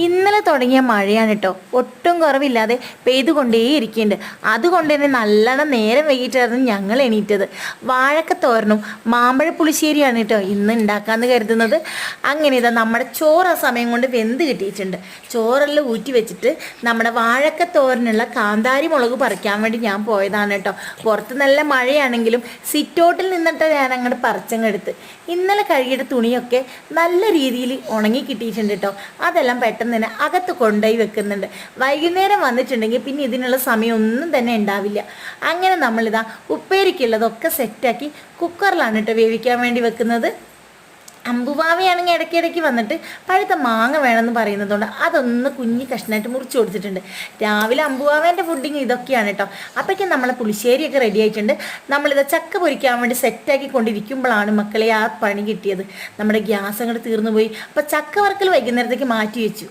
ഇന്നലെ തുടങ്ങിയ മഴയാണ് കേട്ടോ, ഒട്ടും കുറവില്ലാതെ പെയ്തുകൊണ്ടേയിരിക്കുന്നുണ്ട്. അതുകൊണ്ട് തന്നെ നല്ലോണം നേരം വൈകിട്ടായിരുന്നു ഞങ്ങൾ എണീറ്റത്. വാഴക്കത്തോരനും മാമ്പഴ പുളിശ്ശേരിയാണ് കേട്ടോ ഇന്ന് ഉണ്ടാക്കാമെന്ന് കരുതുന്നത്. അങ്ങനെ ഇതാ നമ്മുടെ ചോറ് ആ സമയം കൊണ്ട് വെന്ത് കിട്ടിയിട്ടുണ്ട്. ചോറെല്ലാം ഊറ്റി വെച്ചിട്ട് നമ്മുടെ വാഴക്കത്തോരനുള്ള കാന്താരി മുളക് പറിക്കാൻ വേണ്ടി ഞാൻ പോയതാണ് കേട്ടോ. പുറത്ത് നല്ല മഴയാണെങ്കിലും സിറ്റൗട്ടിൽ നിന്നിട്ട് ഞാൻ അങ്ങോട്ട് പറിച്ചങ്ങെടുത്ത്. ഇന്നലെ കഴുകിയുടെ തുണിയൊക്കെ നല്ല രീതിയിൽ ഉണങ്ങി കിട്ടിയിട്ടുണ്ട് കേട്ടോ. അതെല്ലാം പെട്ടെന്ന് തന്നെ അകത്ത് കൊണ്ടുപോയി വെക്കുന്നുണ്ട്. വൈകുന്നേരം വന്നിട്ടുണ്ടെങ്കിൽ പിന്നെ ഇതിനുള്ള സമയമൊന്നും തന്നെ ഉണ്ടാവില്ല. അങ്ങനെ നമ്മളിതാ ഉപ്പേരിക്കുള്ളതൊക്കെ സെറ്റാക്കി കുക്കറിലാണ് കേട്ടോ വേവിക്കാൻ വേണ്ടി വെക്കുന്നത്. അമ്പുവാവയാണെങ്കിൽ ഇടയ്ക്കിടയ്ക്ക് വന്നിട്ട് പഴുത്ത മാങ്ങ വേണമെന്ന് പറയുന്നതുകൊണ്ട് അതൊന്ന് കുഞ്ഞി കഷ്ണമായിട്ട് മുറിച്ച് കൊടുത്തിട്ടുണ്ട്. രാവിലെ അമ്പുവാവേൻ്റെ ഫുഡിങ് ഇതൊക്കെയാണ് കേട്ടോ. അപ്പോഴേക്കും നമ്മളെ പുളിശ്ശേരിയൊക്കെ റെഡി ആയിട്ടുണ്ട്. നമ്മളിത് ചക്ക പൊരിക്കാൻ വേണ്ടി സെറ്റാക്കി കൊണ്ടിരിക്കുമ്പോഴാണ് മക്കളെ ആ പണി കിട്ടിയത്. നമ്മുടെ ഗ്യാസ് അങ്ങോട്ട് തീർന്നു പോയി. അപ്പോൾ ചക്ക വറുക്കൽ വൈകുന്നേരത്തേക്ക് മാറ്റി വെച്ചു.